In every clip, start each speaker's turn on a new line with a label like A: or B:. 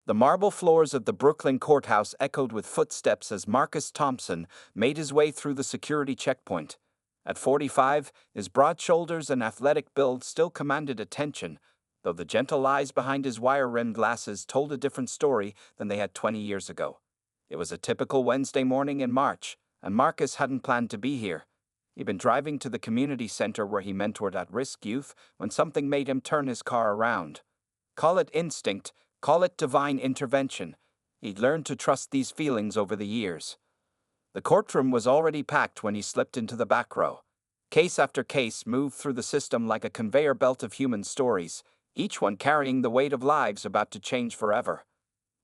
A: The marble floors of the Brooklyn courthouse echoed with footsteps as Marcus Thompson made his way through the security checkpoint. At 45, his broad shoulders and athletic build still commanded attention, though the gentle eyes behind his wire-rimmed glasses told a different story than they had 20 years ago. It was a typical Wednesday morning in March, and Marcus hadn't planned to be here. He'd been driving to the community center where he mentored at-risk youth when something made him turn his car around. Call it instinct, call it divine intervention. He'd learned to trust these feelings over the years. The courtroom was already packed when he slipped into the back row. Case after case moved through the system like a conveyor belt of human stories, each one carrying the weight of lives about to change forever.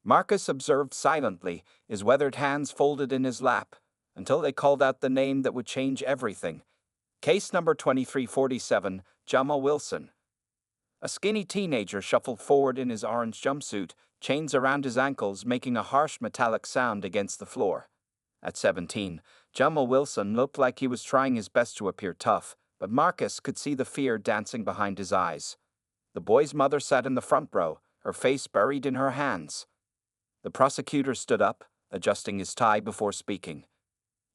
A: Marcus observed silently, his weathered hands folded in his lap, until they called out the name that would change everything. Case number 2347, Jamal Wilson. A skinny teenager shuffled forward in his orange jumpsuit, chains around his ankles making a harsh metallic sound against the floor. At 17, Jamal Wilson looked like he was trying his best to appear tough, but Marcus could see the fear dancing behind his eyes. The boy's mother sat in the front row, her face buried in her hands. The prosecutor stood up, adjusting his tie before speaking.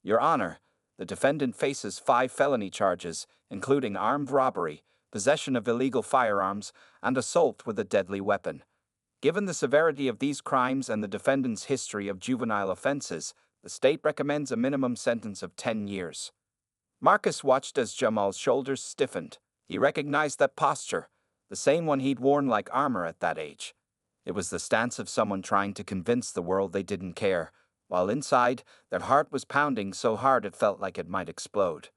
A: Your Honor, the defendant faces 5 felony charges, including armed robbery, possession of illegal firearms, and assault with a deadly weapon. Given the severity of these crimes and the defendant's history of juvenile offenses, the state recommends a minimum sentence of 10 years. Marcus watched as Jamal's shoulders stiffened. He recognized that posture, the same one he'd worn like armor at that age. It was the stance of someone trying to convince the world they didn't care, while inside, their heart was pounding so hard it felt like it might explode.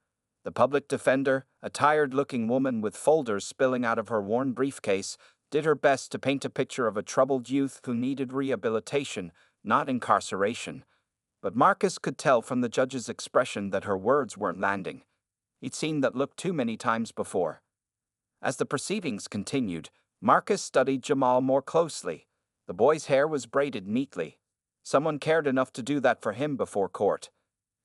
A: The public defender, a tired-looking woman with folders spilling out of her worn briefcase, did her best to paint a picture of a troubled youth who needed rehabilitation, not incarceration. But Marcus could tell from the judge's expression that her words weren't landing. He'd seen that look too many times before. As the proceedings continued, Marcus studied Jamal more closely. The boy's hair was braided neatly. Someone cared enough to do that for him before court.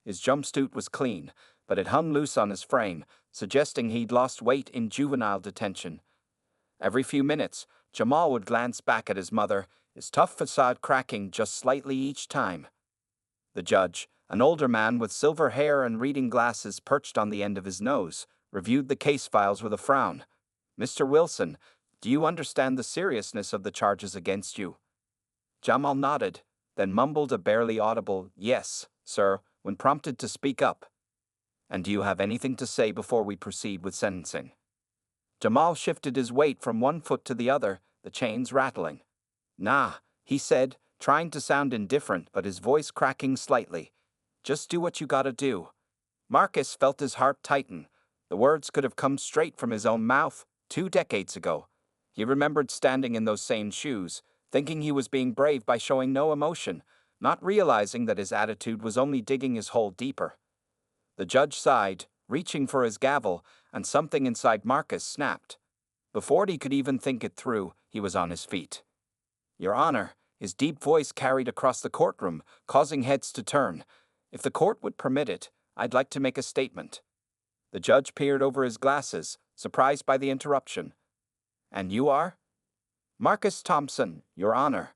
A: His jumpsuit was clean, but it hung loose on his frame, suggesting he'd lost weight in juvenile detention. Every few minutes, Jamal would glance back at his mother, his tough facade cracking just slightly each time. The judge, an older man with silver hair and reading glasses perched on the end of his nose, reviewed the case files with a frown. Mr. Wilson, do you understand the seriousness of the charges against you? Jamal nodded, then mumbled a barely audible, yes, sir, when prompted to speak up. And do you have anything to say before we proceed with sentencing? Jamal shifted his weight from one foot to the other, the chains rattling. Nah, he said, trying to sound indifferent but his voice cracking slightly. Just do what you gotta do. Marcus felt his heart tighten. The words could have come straight from his own mouth 2 decades ago. He remembered standing in those same shoes, thinking he was being brave by showing no emotion, not realizing that his attitude was only digging his hole deeper. The judge sighed, reaching for his gavel, and something inside Marcus snapped. Before he could even think it through, he was on his feet. Your Honor, his deep voice carried across the courtroom, causing heads to turn. If the court would permit it, I'd like to make a statement. The judge peered over his glasses, surprised by the interruption. And you are? Marcus Thompson, Your Honor.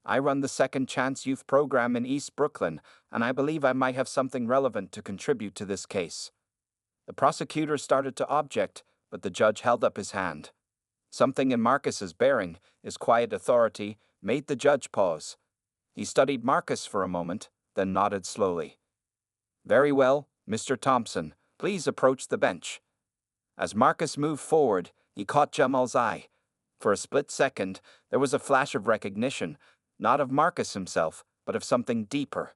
A: I run the Second Chance Youth Program in East Brooklyn, and I believe I might have something relevant to contribute to this case. The prosecutor started to object, but the judge held up his hand. Something in Marcus's bearing, his quiet authority, made the judge pause. He studied Marcus for a moment, then nodded slowly. Very well, Mr. Thompson, please approach the bench. As Marcus moved forward, he caught Jamal's eye. For a split second, there was a flash of recognition, not of Marcus himself, but of something deeper.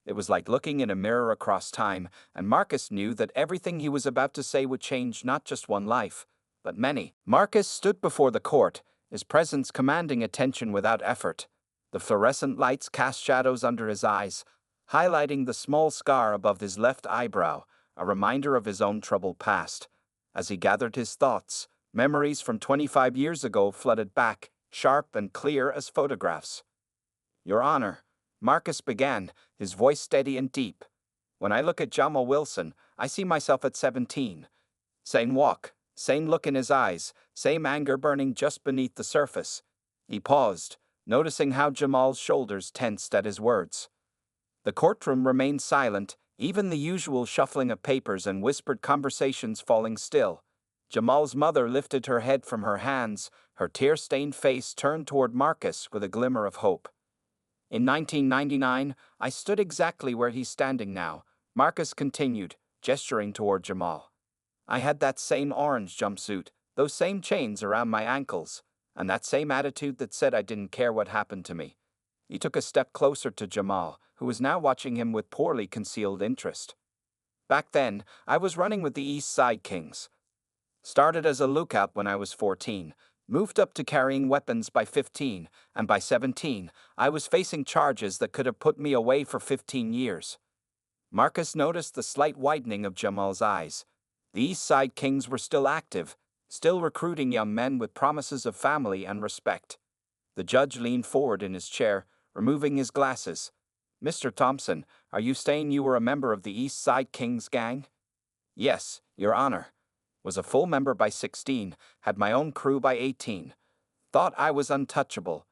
A: It was like looking in a mirror across time, and Marcus knew that everything he was about to say would change not just one life, but many. Marcus stood before the court, his presence commanding attention without effort. The fluorescent lights cast shadows under his eyes, highlighting the small scar above his left eyebrow, a reminder of his own troubled past. As he gathered his thoughts, memories from 25 years ago flooded back, sharp and clear as photographs. Your Honor, Marcus began, his voice steady and deep. When I look at Jamal Wilson, I see myself at 17. Same walk, same look in his eyes, same anger burning just beneath the surface. He paused, noticing how Jamal's shoulders tensed at his words. The courtroom remained silent, even the usual shuffling of papers and whispered conversations falling still. Jamal's mother lifted her head from her hands, her tear-stained face turned toward Marcus with a glimmer of hope. In 1999, I stood exactly where he's standing now, Marcus continued, gesturing toward Jamal. I had that same orange jumpsuit, those same chains around my ankles, and that same attitude that said I didn't care what happened to me. He took a step closer to Jamal, who was now watching him with poorly concealed interest. Back then, I was running with the East Side Kings. Started as a lookout when I was 14, moved up to carrying weapons by 15, and by 17, I was facing charges that could have put me away for 15 years. Marcus noticed the slight widening of Jamal's eyes. The East Side Kings were still active, still recruiting young men with promises of family and respect. The judge leaned forward in his chair, removing his glasses. Mr. Thompson, are you saying you were a member of the East Side Kings gang? Yes, Your Honor. Was a full member by 16, had my own crew by 18. Thought I was untouchable.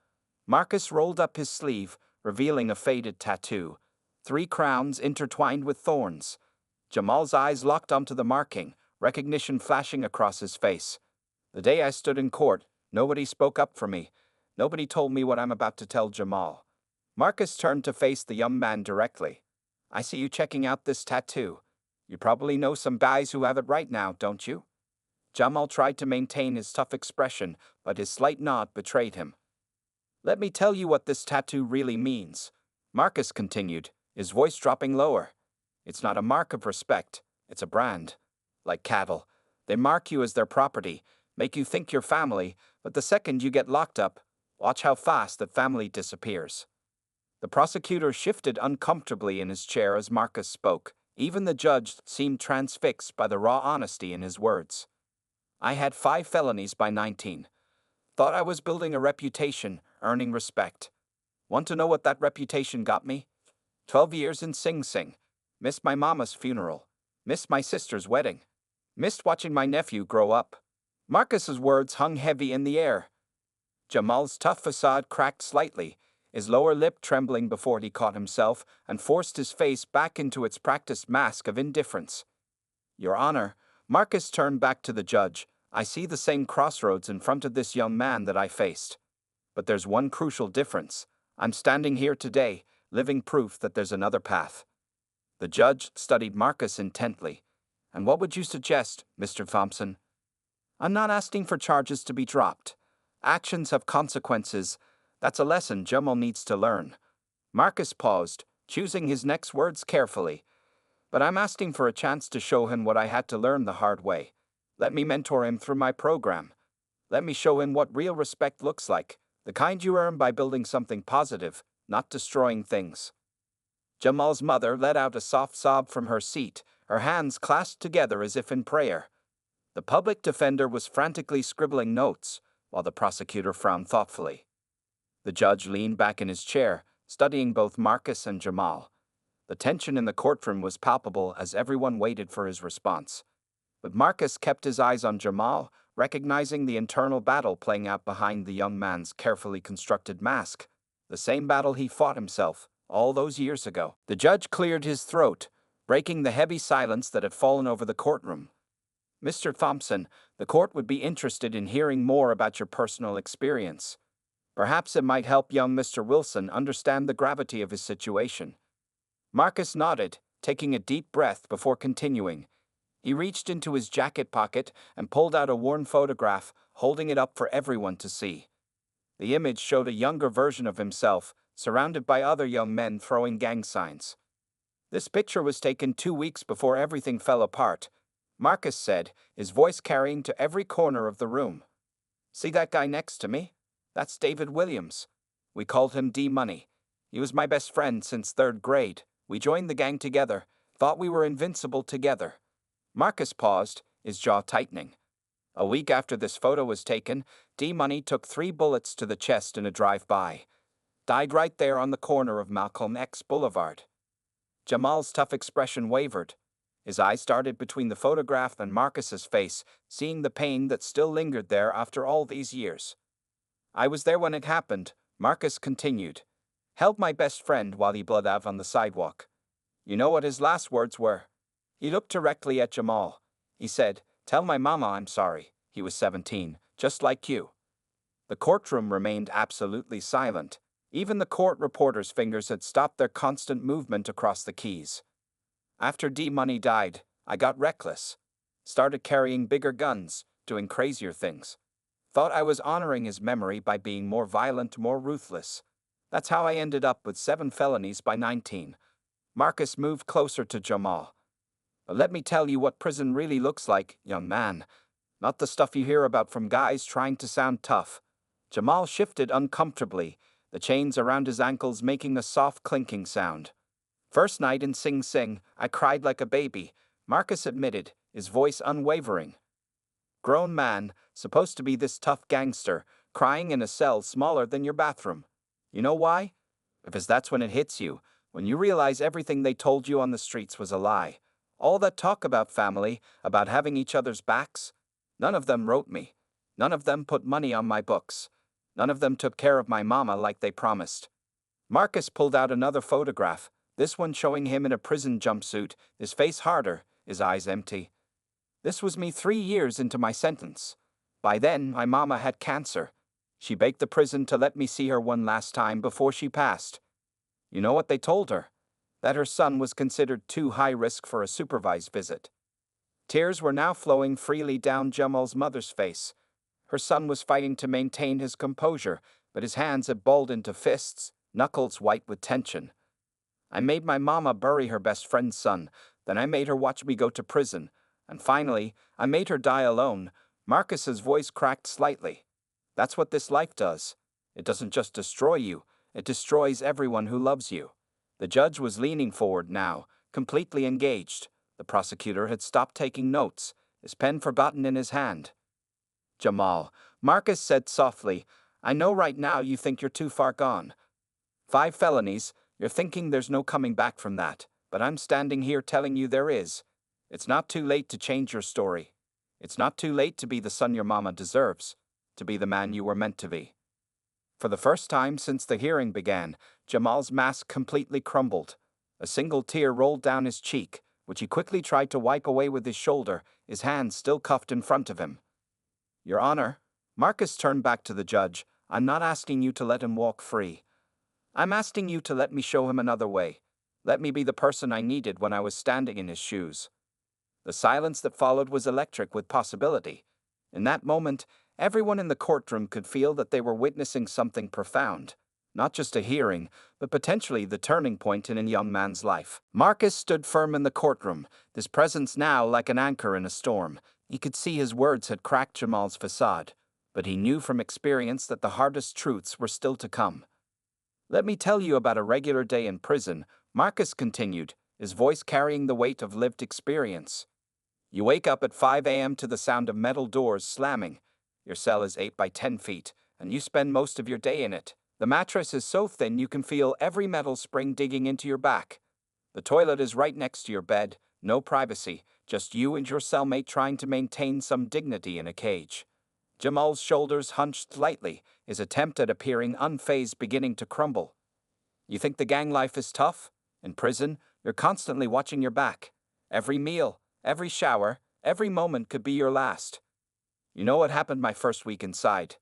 A: Marcus rolled up his sleeve, revealing a faded tattoo. 3 crowns intertwined with thorns. Jamal's eyes locked onto the marking, recognition flashing across his face. The day I stood in court, nobody spoke up for me. Nobody told me what I'm about to tell Jamal. Marcus turned to face the young man directly. I see you checking out this tattoo. You probably know some guys who have it right now, don't you? Jamal tried to maintain his tough expression, but his slight nod betrayed him. Let me tell you what this tattoo really means, Marcus continued, his voice dropping lower. It's not a mark of respect, it's a brand. Like cattle, they mark you as their property, make you think you're family, but the second you get locked up, watch how fast that family disappears. The prosecutor shifted uncomfortably in his chair as Marcus spoke. Even the judge seemed transfixed by the raw honesty in his words. I had 5 felonies by 19. Thought I was building a reputation, earning respect. Want to know what that reputation got me? 12 years in Sing Sing. Missed my mama's funeral. Missed my sister's wedding. Missed watching my nephew grow up. Marcus's words hung heavy in the air. Jamal's tough facade cracked slightly, his lower lip trembling before he caught himself and forced his face back into its practiced mask of indifference. Your Honor, Marcus turned back to the judge. I see the same crossroads in front of this young man that I faced. But there's one crucial difference. I'm standing here today, living proof that there's another path. The judge studied Marcus intently. And what would you suggest, Mr. Thompson? I'm not asking for charges to be dropped. Actions have consequences. That's a lesson Jamal needs to learn. Marcus paused, choosing his next words carefully. But I'm asking for a chance to show him what I had to learn the hard way. Let me mentor him through my program. Let me show him what real respect looks like, the kind you earn by building something positive, not destroying things. Jamal's mother let out a soft sob from her seat, her hands clasped together as if in prayer. The public defender was frantically scribbling notes, while the prosecutor frowned thoughtfully. The judge leaned back in his chair, studying both Marcus and Jamal. The tension in the courtroom was palpable as everyone waited for his response. But Marcus kept his eyes on Jamal, recognizing the internal battle playing out behind the young man's carefully constructed mask. The same battle he fought himself, all those years ago. The judge cleared his throat, breaking the heavy silence that had fallen over the courtroom. Mr. Thompson, the court would be interested in hearing more about your personal experience. Perhaps it might help young Mr. Wilson understand the gravity of his situation. Marcus nodded, taking a deep breath before continuing. He reached into his jacket pocket and pulled out a worn photograph, holding it up for everyone to see. The image showed a younger version of himself, surrounded by other young men throwing gang signs. This picture was taken 2 weeks before everything fell apart, Marcus said, his voice carrying to every corner of the room. See that guy next to me? That's David Williams. We called him D-Money. He was my best friend since 3rd grade. We joined the gang together, thought we were invincible together. Marcus paused, his jaw tightening. A week after this photo was taken, D-Money took 3 bullets to the chest in a drive-by. Died right there on the corner of Malcolm X Boulevard. Jamal's tough expression wavered. His eyes darted between the photograph and Marcus's face, seeing the pain that still lingered there after all these years. I was there when it happened, Marcus continued. Held my best friend while he bled out on the sidewalk. You know what his last words were? He looked directly at Jamal. He said, "Tell my mama I'm sorry." He was 17, just like you. The courtroom remained absolutely silent. Even the court reporters' fingers had stopped their constant movement across the keys. After D-Money died, I got reckless. Started carrying bigger guns, doing crazier things. Thought I was honoring his memory by being more violent, more ruthless. That's how I ended up with 7 felonies by 19. Marcus moved closer to Jamal. But let me tell you what prison really looks like, young man. Not the stuff you hear about from guys trying to sound tough. Jamal shifted uncomfortably, the chains around his ankles making a soft clinking sound. First night in Sing Sing, I cried like a baby, Marcus admitted, his voice unwavering. Grown man, supposed to be this tough gangster, crying in a cell smaller than your bathroom. You know why? Because that's when it hits you, when you realize everything they told you on the streets was a lie. All that talk about family, about having each other's backs, none of them wrote me. None of them put money on my books. None of them took care of my mama like they promised. Marcus pulled out another photograph, this one showing him in a prison jumpsuit, his face harder, his eyes empty. This was me 3 years into my sentence. By then, my mama had cancer. She begged the prison to let me see her one last time before she passed. You know what they told her? That her son was considered too high risk for a supervised visit. Tears were now flowing freely down Jamal's mother's face. Her son was fighting to maintain his composure, but his hands had balled into fists, knuckles white with tension. I made my mama bury her best friend's son, then I made her watch me go to prison, and finally, I made her die alone. Marcus's voice cracked slightly. That's what this life does. It doesn't just destroy you, it destroys everyone who loves you. The judge was leaning forward now, completely engaged. The prosecutor had stopped taking notes, his pen forgotten in his hand. Jamal, Marcus said softly, I know right now you think you're too far gone. 5 felonies, you're thinking there's no coming back from that, but I'm standing here telling you there is. It's not too late to change your story. It's not too late to be the son your mama deserves, to be the man you were meant to be. For the first time since the hearing began, Jamal's mask completely crumbled. A single tear rolled down his cheek, which he quickly tried to wipe away with his shoulder, his hands still cuffed in front of him. Your Honor, Marcus turned back to the judge, I'm not asking you to let him walk free. I'm asking you to let me show him another way. Let me be the person I needed when I was standing in his shoes. The silence that followed was electric with possibility. In that moment, everyone in the courtroom could feel that they were witnessing something profound. Not just a hearing, but potentially the turning point in a young man's life. Marcus stood firm in the courtroom, his presence now like an anchor in a storm. He could see his words had cracked Jamal's facade, but he knew from experience that the hardest truths were still to come. Let me tell you about a regular day in prison, Marcus continued, his voice carrying the weight of lived experience. You wake up at 5 a.m. to the sound of metal doors slamming. Your cell is 8 by 10 feet, and you spend most of your day in it. The mattress is so thin you can feel every metal spring digging into your back. The toilet is right next to your bed, no privacy, just you and your cellmate trying to maintain some dignity in a cage. Jamal's shoulders hunched slightly, his attempt at appearing unfazed beginning to crumble. You think the gang life is tough? In prison, you're constantly watching your back. Every meal, every shower, every moment could be your last. You know what happened my first week inside?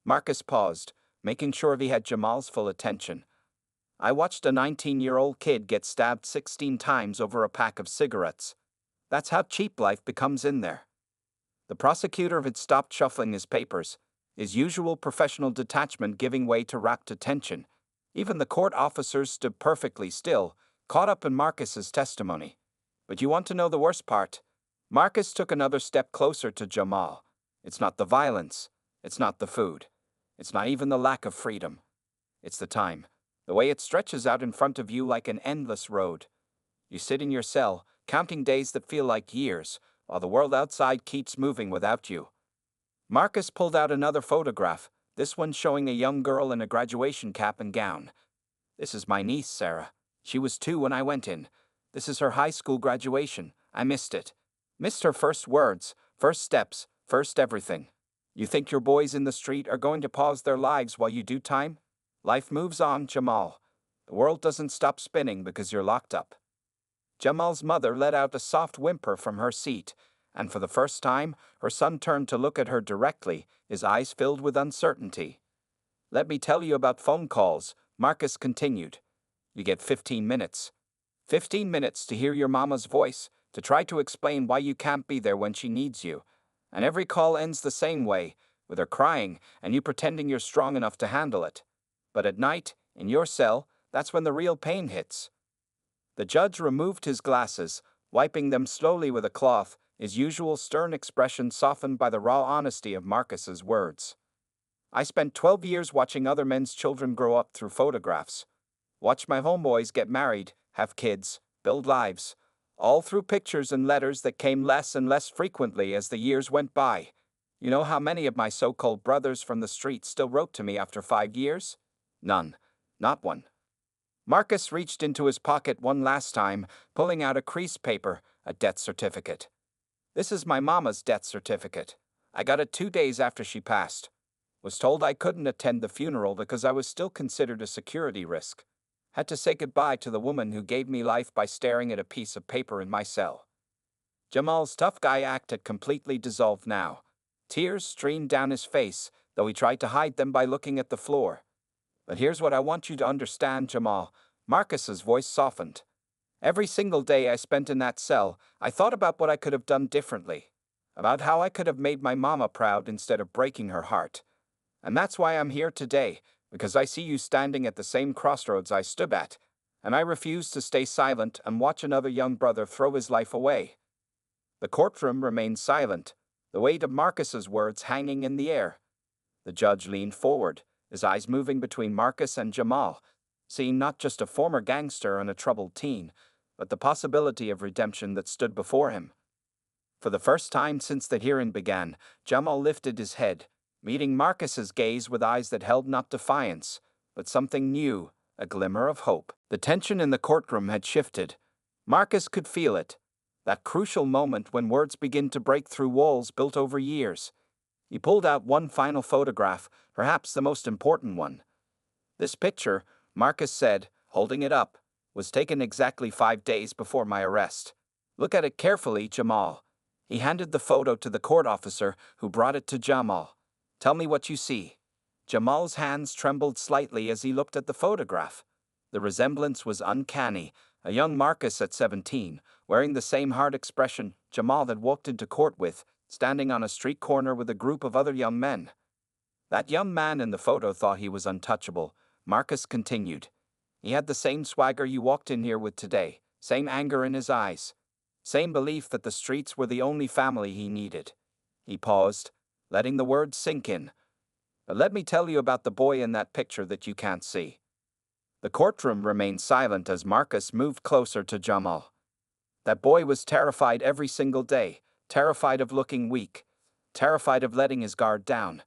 A: Marcus paused, making sure he had Jamal's full attention. I watched a 19-year-old kid get stabbed 16 times over a pack of cigarettes. That's how cheap life becomes in there. The prosecutor had stopped shuffling his papers, his usual professional detachment giving way to rapt attention. Even the court officers stood perfectly still, caught up in Marcus's testimony. But you want to know the worst part? Marcus took another step closer to Jamal. It's not the violence. It's not the food. It's not even the lack of freedom. It's the time. The way it stretches out in front of you like an endless road. You sit in your cell, counting days that feel like years, while the world outside keeps moving without you. Marcus pulled out another photograph, this one showing a young girl in a graduation cap and gown. This is my niece, Sarah. She was 2 when I went in. This is her high school graduation. I missed it. Missed her first words, first steps, first everything. You think your boys in the street are going to pause their lives while you do time? Life moves on, Jamal. The world doesn't stop spinning because you're locked up. Jamal's mother let out a soft whimper from her seat, and for the first time, her son turned to look at her directly, his eyes filled with uncertainty. Let me tell you about phone calls, Marcus continued. You get 15 minutes. 15 minutes to hear your mama's voice, to try to explain why you can't be there when she needs you. And every call ends the same way, with her crying and you pretending you're strong enough to handle it. But at night, in your cell, that's when the real pain hits. The judge removed his glasses, wiping them slowly with a cloth, his usual stern expression softened by the raw honesty of Marcus's words. I spent 12 years watching other men's children grow up through photographs. Watch my homeboys get married, have kids, build lives, all through pictures and letters that came less and less frequently as the years went by. You know how many of my so-called brothers from the street still wrote to me after 5 years? None. Not one. Marcus reached into his pocket one last time, pulling out a creased paper, a death certificate. This is my mama's death certificate. I got it 2 days after she passed. Was told I couldn't attend the funeral because I was still considered a security risk. Had to say goodbye to the woman who gave me life by staring at a piece of paper in my cell. Jamal's tough guy act had completely dissolved now. Tears streamed down his face, though he tried to hide them by looking at the floor. But here's what I want you to understand, Jamal. Marcus's voice softened. Every single day I spent in that cell, I thought about what I could have done differently. About how I could have made my mama proud instead of breaking her heart. And that's why I'm here today, because I see you standing at the same crossroads I stood at, and I refuse to stay silent and watch another young brother throw his life away. The courtroom remained silent, the weight of Marcus's words hanging in the air. The judge leaned forward, his eyes moving between Marcus and Jamal, seeing not just a former gangster and a troubled teen, but the possibility of redemption that stood before him. For the first time since the hearing began, Jamal lifted his head, meeting Marcus's gaze with eyes that held not defiance, but something new, a glimmer of hope. The tension in the courtroom had shifted. Marcus could feel it, that crucial moment when words begin to break through walls built over years. He pulled out one final photograph, perhaps the most important one. This picture, Marcus said, holding it up, was taken exactly 5 days before my arrest. Look at it carefully, Jamal. He handed the photo to the court officer, who brought it to Jamal. Tell me what you see. Jamal's hands trembled slightly as he looked at the photograph. The resemblance was uncanny. A young Marcus at 17, wearing the same hard expression Jamal had walked into court with, standing on a street corner with a group of other young men. That young man in the photo thought he was untouchable, Marcus continued. He had the same swagger you walked in here with today, same anger in his eyes, same belief that the streets were the only family he needed. He paused, letting the words sink in. But let me tell you about the boy in that picture that you can't see. The courtroom remained silent as Marcus moved closer to Jamal. That boy was terrified every single day, terrified of looking weak, terrified of letting his guard down,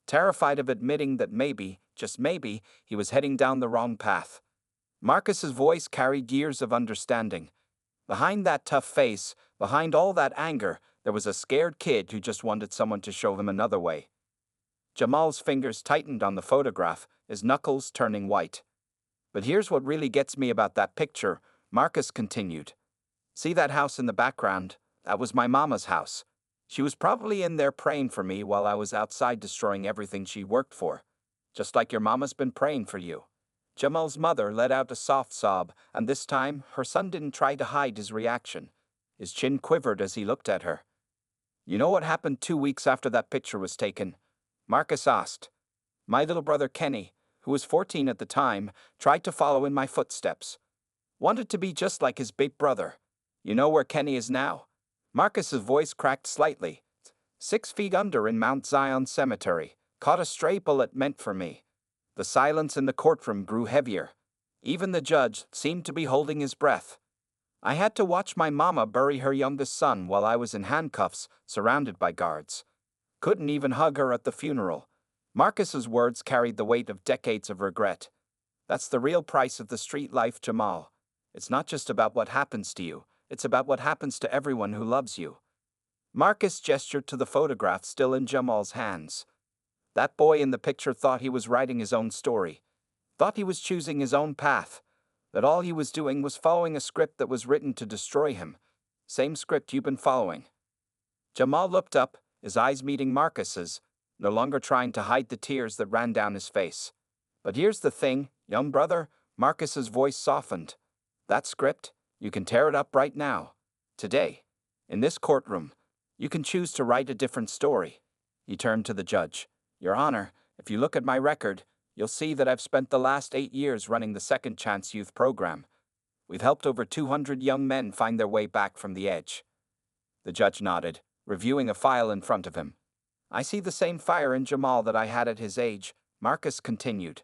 A: terrified of admitting that maybe, just maybe, he was heading down the wrong path. Marcus's voice carried years of understanding. Behind that tough face, behind all that anger, there was a scared kid who just wanted someone to show him another way. Jamal's fingers tightened on the photograph, his knuckles turning white. But here's what really gets me about that picture, Marcus continued. See that house in the background? That was my mama's house. She was probably in there praying for me while I was outside destroying everything she worked for. Just like your mama's been praying for you. Jamal's mother let out a soft sob, and this time, her son didn't try to hide his reaction. His chin quivered as he looked at her. You know what happened 2 weeks after that picture was taken? Marcus asked. My little brother Kenny, who was 14 at the time, tried to follow in my footsteps. Wanted to be just like his big brother. You know where Kenny is now? Marcus's voice cracked slightly. 6 feet under in Mount Zion Cemetery. Caught a stray bullet meant for me. The silence in the courtroom grew heavier. Even the judge seemed to be holding his breath. I had to watch my mama bury her youngest son while I was in handcuffs, surrounded by guards. Couldn't even hug her at the funeral. Marcus's words carried the weight of decades of regret. That's the real price of the street life, Jamal. It's not just about what happens to you, it's about what happens to everyone who loves you. Marcus gestured to the photograph still in Jamal's hands. That boy in the picture thought he was writing his own story. Thought he was choosing his own path, that all he was doing was following a script that was written to destroy him. Same script you've been following. Jamal looked up, his eyes meeting Marcus's, no longer trying to hide the tears that ran down his face. But here's the thing, young brother, Marcus's voice softened. That script, you can tear it up right now. Today. In this courtroom. You can choose to write a different story. He turned to the judge. Your Honor, if you look at my record, you'll see that I've spent the last 8 years running the Second Chance Youth Program. We've helped over 200 young men find their way back from the edge. The judge nodded, reviewing a file in front of him. I see the same fire in Jamal that I had at his age, Marcus continued.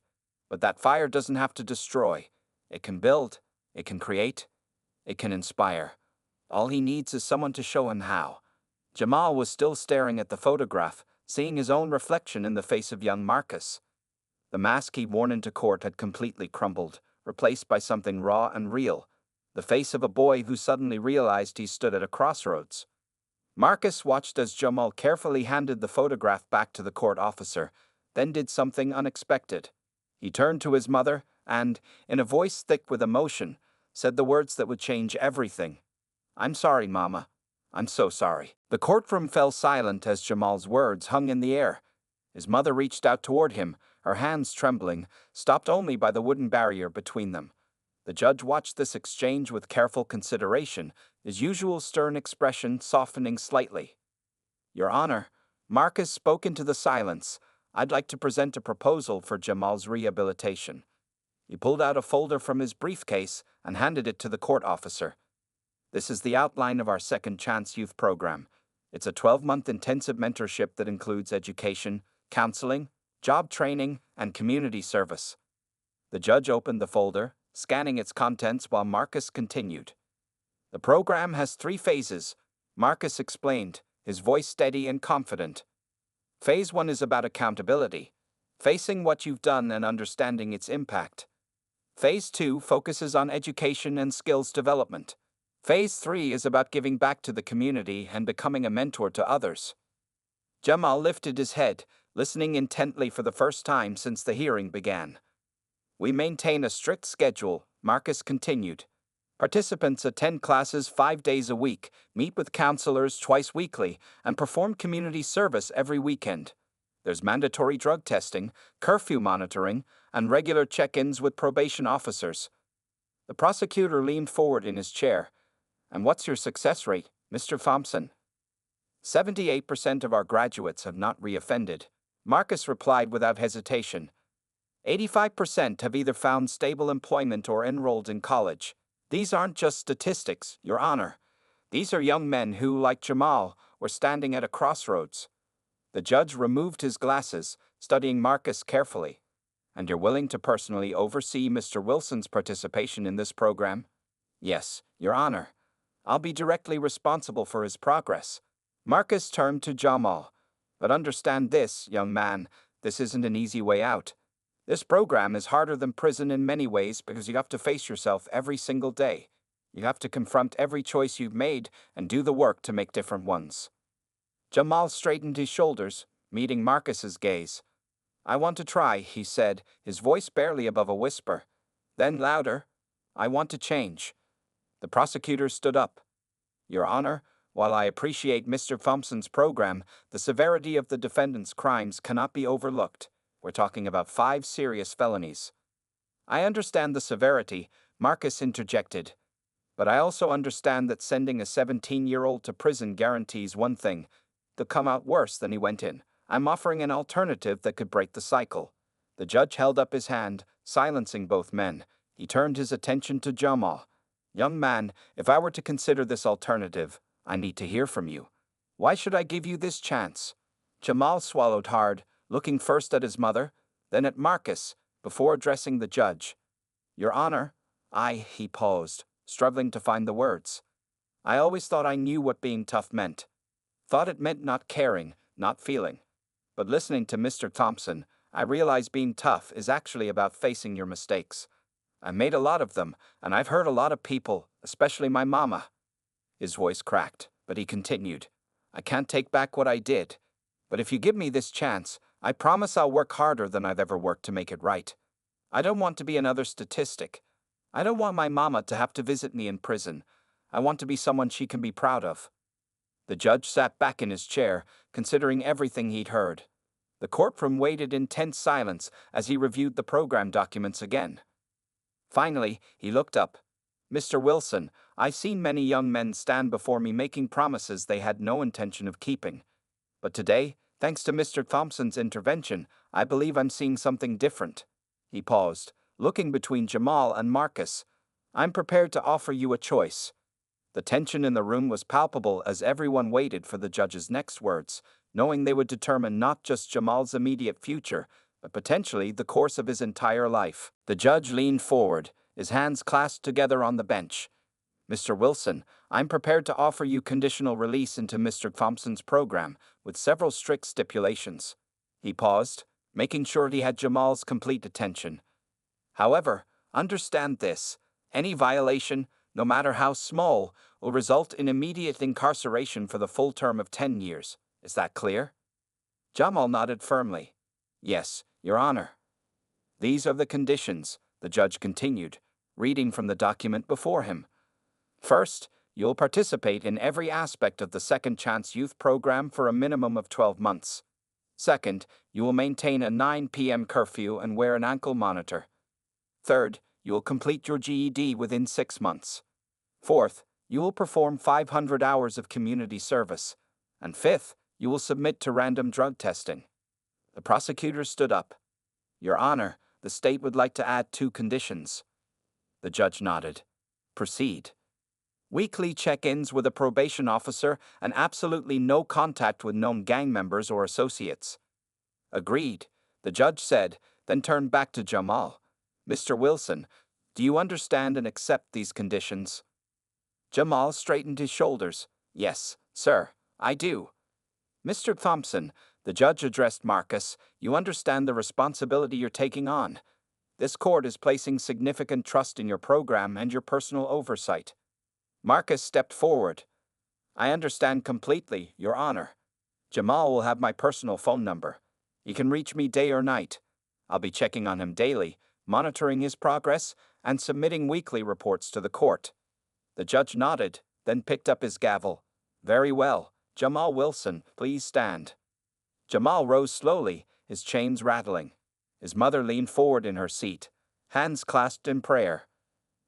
A: But that fire doesn't have to destroy. It can build, it can create, it can inspire. All he needs is someone to show him how. Jamal was still staring at the photograph, seeing his own reflection in the face of young Marcus. The mask he'd worn into court had completely crumbled, replaced by something raw and real, the face of a boy who suddenly realized he stood at a crossroads. Marcus watched as Jamal carefully handed the photograph back to the court officer, then did something unexpected. He turned to his mother and, in a voice thick with emotion, said the words that would change everything. I'm sorry, Mama. I'm so sorry. The courtroom fell silent as Jamal's words hung in the air. His mother reached out toward him, her hands trembling, stopped only by the wooden barrier between them. The judge watched this exchange with careful consideration, his usual stern expression softening slightly. Your Honor, Marcus spoke into the silence. I'd like to present a proposal for Jamal's rehabilitation. He pulled out a folder from his briefcase and handed it to the court officer. This is the outline of our Second Chance Youth Program. It's a 12-month intensive mentorship that includes education, counseling, job training, and community service. The judge opened the folder, scanning its contents while Marcus continued. The program has 3 phases, Marcus explained, his voice steady and confident. Phase 1 is about accountability, facing what you've done and understanding its impact. Phase 2 focuses on education and skills development. Phase 3 is about giving back to the community and becoming a mentor to others. Jamal lifted his head, listening intently for the first time since the hearing began. We maintain a strict schedule, Marcus continued. Participants attend classes 5 days a week, meet with counselors twice weekly, and perform community service every weekend. There's mandatory drug testing, curfew monitoring, and regular check-ins with probation officers. The prosecutor leaned forward in his chair. And what's your success rate, Mr. Thompson? 78% of our graduates have not reoffended, Marcus replied without hesitation. 85% have either found stable employment or enrolled in college. These aren't just statistics, Your Honor. These are young men who, like Jamal, were standing at a crossroads. The judge removed his glasses, studying Marcus carefully. And you're willing to personally oversee Mr. Wilson's participation in this program? Yes, Your Honor. I'll be directly responsible for his progress. Marcus turned to Jamal. But understand this, young man, this isn't an easy way out. This program is harder than prison in many ways because you have to face yourself every single day. You have to confront every choice you've made and do the work to make different ones. Jamal straightened his shoulders, meeting Marcus's gaze. I want to try, he said, his voice barely above a whisper. Then louder, I want to change. The prosecutor stood up. Your Honor, while I appreciate Mr. Thompson's program, the severity of the defendant's crimes cannot be overlooked. We're talking about 5 serious felonies. I understand the severity, Marcus interjected. But I also understand that sending a 17-year-old to prison guarantees one thing. They'll come out worse than he went in. I'm offering an alternative that could break the cycle. The judge held up his hand, silencing both men. He turned his attention to Jamal. Young man, if I were to consider this alternative, I need to hear from you. Why should I give you this chance? Jamal swallowed hard, looking first at his mother, then at Marcus, before addressing the judge. Your Honor, he paused, struggling to find the words. I always thought I knew what being tough meant. Thought it meant not caring, not feeling. But listening to Mr. Thompson, I realized being tough is actually about facing your mistakes. I made a lot of them, and I've hurt a lot of people, especially my mama. His voice cracked, but he continued. I can't take back what I did. But if you give me this chance, I promise I'll work harder than I've ever worked to make it right. I don't want to be another statistic. I don't want my mama to have to visit me in prison. I want to be someone she can be proud of. The judge sat back in his chair, considering everything he'd heard. The courtroom waited in tense silence as he reviewed the program documents again. Finally, he looked up. Mr. Wilson, I've seen many young men stand before me making promises they had no intention of keeping. But today, thanks to Mr. Thompson's intervention, I believe I'm seeing something different. He paused, looking between Jamal and Marcus. I'm prepared to offer you a choice. The tension in the room was palpable as everyone waited for the judge's next words, knowing they would determine not just Jamal's immediate future, but potentially the course of his entire life. The judge leaned forward, his hands clasped together on the bench. Mr. Wilson, I'm prepared to offer you conditional release into Mr. Thompson's program, with several strict stipulations. He paused, making sure he had Jamal's complete attention. However, understand this: any violation, no matter how small, will result in immediate incarceration for the full term of 10 years. Is that clear? Jamal nodded firmly. Yes, Your Honor. These are the conditions, the judge continued, reading from the document before him. First, you'll participate in every aspect of the Second Chance Youth Program for a minimum of 12 months. Second, you will maintain a 9 p.m. curfew and wear an ankle monitor. Third, you will complete your GED within 6 months. Fourth, you will perform 500 hours of community service. And fifth, you will submit to random drug testing. The prosecutor stood up. Your Honor, the state would like to add 2 conditions. The judge nodded. Proceed. Weekly check-ins with a probation officer and absolutely no contact with known gang members or associates. Agreed, the judge said, then turned back to Jamal. Mr. Wilson, do you understand and accept these conditions? Jamal straightened his shoulders. Yes, sir, I do. Mr. Thompson, the judge addressed Marcus, you understand the responsibility you're taking on. This court is placing significant trust in your program and your personal oversight. Marcus stepped forward. I understand completely, Your Honor. Jamal will have my personal phone number. He can reach me day or night. I'll be checking on him daily, monitoring his progress, and submitting weekly reports to the court. The judge nodded, then picked up his gavel. Very well. Jamal Wilson, please stand. Jamal rose slowly, his chains rattling. His mother leaned forward in her seat, hands clasped in prayer.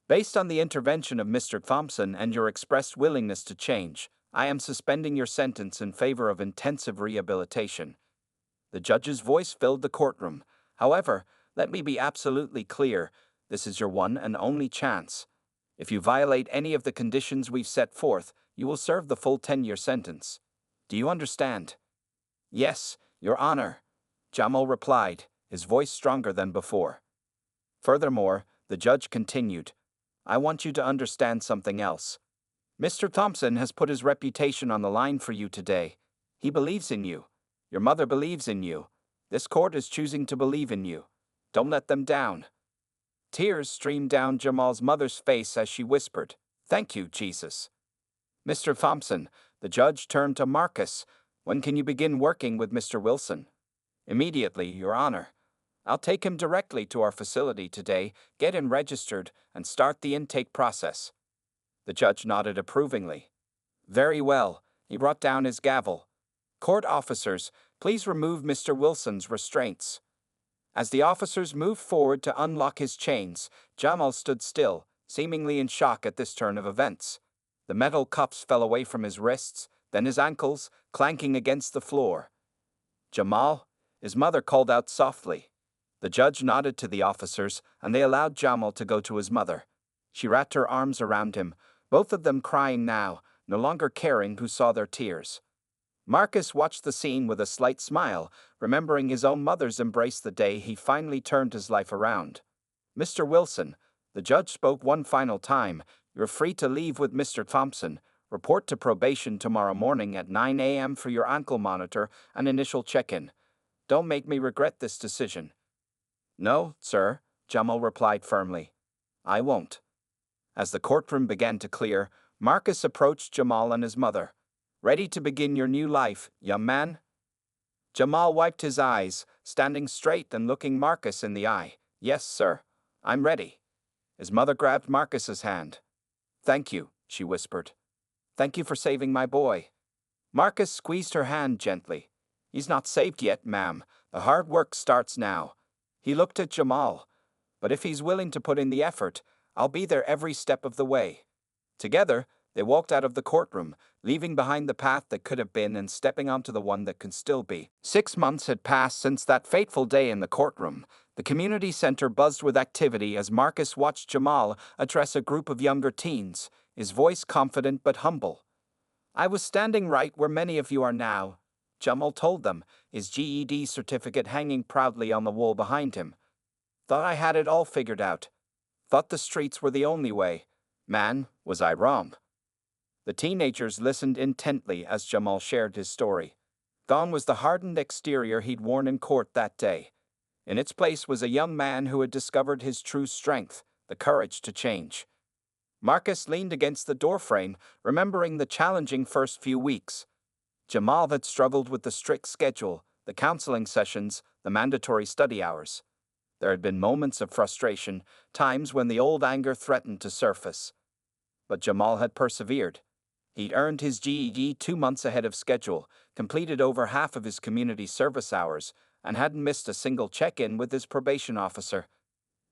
A: Based on the intervention of Mr. Thompson and your expressed willingness to change, I am suspending your sentence in favor of intensive rehabilitation. The judge's voice filled the courtroom. However, let me be absolutely clear, this is your one and only chance. If you violate any of the conditions we've set forth, you will serve the full 10-year sentence. Do you understand? Yes, Your Honor, Jamal replied, his voice stronger than before. Furthermore, the judge continued, I want you to understand something else. Mr. Thompson has put his reputation on the line for you today. He believes in you. Your mother believes in you. This court is choosing to believe in you. Don't let them down. Tears streamed down Jamal's mother's face as she whispered, Thank you, Jesus. Mr. Thompson, the judge turned to Marcus. When can you begin working with Mr. Wilson? Immediately, Your Honor. I'll take him directly to our facility today, get him registered, and start the intake process. The judge nodded approvingly. Very well, he brought down his gavel. Court officers, please remove Mr. Wilson's restraints. As the officers moved forward to unlock his chains, Jamal stood still, seemingly in shock at this turn of events. The metal cuffs fell away from his wrists, then his ankles, clanking against the floor. Jamal, his mother called out softly. The judge nodded to the officers, and they allowed Jamal to go to his mother. She wrapped her arms around him, both of them crying now, no longer caring who saw their tears. Marcus watched the scene with a slight smile, remembering his own mother's embrace the day he finally turned his life around. Mr. Wilson, the judge spoke one final time, you're free to leave with Mr. Thompson. Report to probation tomorrow morning at 9 a.m. for your ankle monitor and initial check-in. Don't make me regret this decision. No, sir, Jamal replied firmly. I won't. As the courtroom began to clear, Marcus approached Jamal and his mother. Ready to begin your new life, young man? Jamal wiped his eyes, standing straight and looking Marcus in the eye. Yes, sir. I'm ready. His mother grabbed Marcus's hand. Thank you, she whispered. Thank you for saving my boy. Marcus squeezed her hand gently. He's not saved yet, ma'am. The hard work starts now. He looked at Jamal. But if he's willing to put in the effort, I'll be there every step of the way. Together, they walked out of the courtroom, leaving behind the path that could have been and stepping onto the one that can still be. 6 months had passed since that fateful day in the courtroom. The community center buzzed with activity as Marcus watched Jamal address a group of younger teens, his voice confident but humble. I was standing right where many of you are now, Jamal told them, his GED certificate hanging proudly on the wall behind him. Thought I had it all figured out. Thought the streets were the only way. Man, was I wrong. The teenagers listened intently as Jamal shared his story. Gone was the hardened exterior he'd worn in court that day. In its place was a young man who had discovered his true strength, the courage to change. Marcus leaned against the doorframe, remembering the challenging first few weeks. Jamal had struggled with the strict schedule, the counseling sessions, the mandatory study hours. There had been moments of frustration, times when the old anger threatened to surface. But Jamal had persevered. He'd earned his GED 2 months ahead of schedule, completed over half of his community service hours, and hadn't missed a single check-in with his probation officer.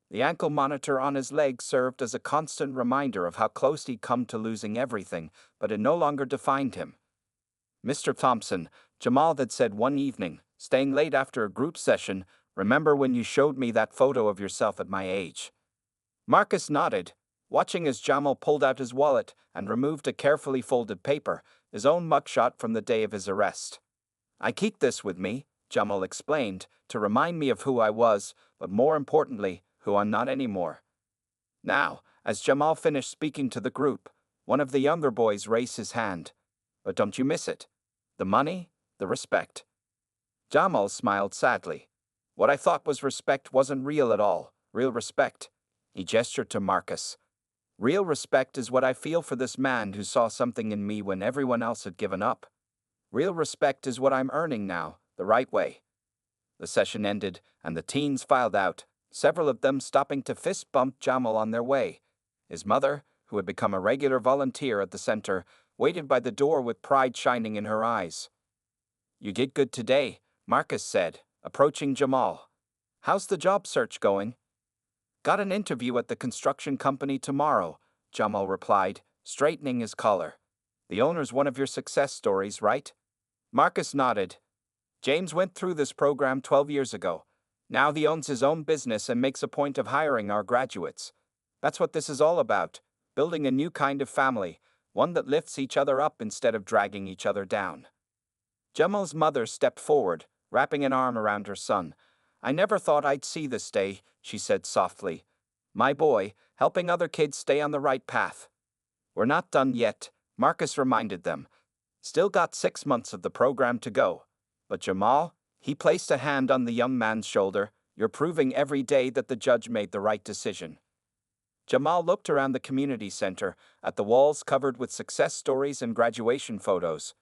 A: The ankle monitor on his leg served as a constant reminder of how close he'd come to losing everything, but it no longer defined him. Mr. Thompson, Jamal had said one evening, staying late after a group session, remember when you showed me that photo of yourself at my age? Marcus nodded, watching as Jamal pulled out his wallet and removed a carefully folded paper, his own mugshot from the day of his arrest. I keep this with me, Jamal explained, to remind me of who I was, but more importantly, who I'm not anymore. Now, as Jamal finished speaking to the group, one of the younger boys raised his hand. But don't you miss it? The money, the respect. Jamal smiled sadly. What I thought was respect wasn't real at all, real respect. He gestured to Marcus. Real respect is what I feel for this man who saw something in me when everyone else had given up. Real respect is what I'm earning now, the right way. The session ended, and the teens filed out, several of them stopping to fist bump Jamal on their way. His mother, who had become a regular volunteer at the center, waited by the door with pride shining in her eyes. You did good today, Marcus said, approaching Jamal. How's the job search going? Got an interview at the construction company tomorrow, Jamal replied, straightening his collar. The owner's one of your success stories, right? Marcus nodded. James went through this program 12 years ago. Now he owns his own business and makes a point of hiring our graduates. That's what this is all about, building a new kind of family, one that lifts each other up instead of dragging each other down. Jamal's mother stepped forward, wrapping an arm around her son. I never thought I'd see this day, she said softly. My boy, helping other kids stay on the right path. We're not done yet, Marcus reminded them. Still got 6 months of the program to go. But Jamal, he placed a hand on the young man's shoulder, you're proving every day that the judge made the right decision. Jamal looked around the community center, at the walls covered with success stories and graduation photos.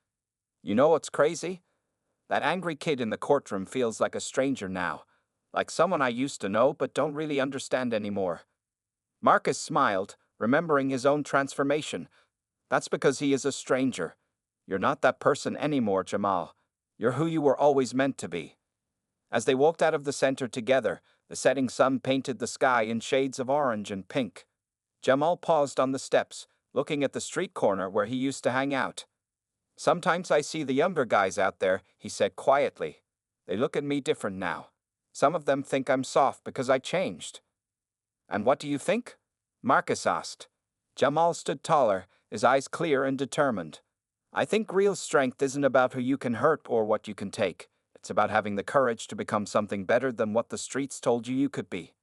A: You know what's crazy? That angry kid in the courtroom feels like a stranger now, like someone I used to know but don't really understand anymore. Marcus smiled, remembering his own transformation. That's because he is a stranger. You're not that person anymore, Jamal. You're who you were always meant to be. As they walked out of the center together, the setting sun painted the sky in shades of orange and pink. Jamal paused on the steps, looking at the street corner where he used to hang out. Sometimes I see the younger guys out there, he said quietly. They look at me different now. Some of them think I'm soft because I changed. And what do you think? Marcus asked. Jamal stood taller, his eyes clear and determined. I think real strength isn't about who you can hurt or what you can take. It's about having the courage to become something better than what the streets told you could be.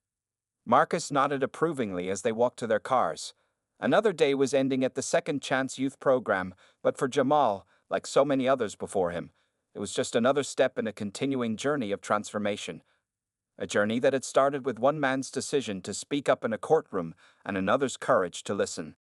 A: Marcus nodded approvingly as they walked to their cars. Another day was ending at the Second Chance Youth Program, but for Jamal, like so many others before him, it was just another step in a continuing journey of transformation. A journey that had started with one man's decision to speak up in a courtroom and another's courage to listen.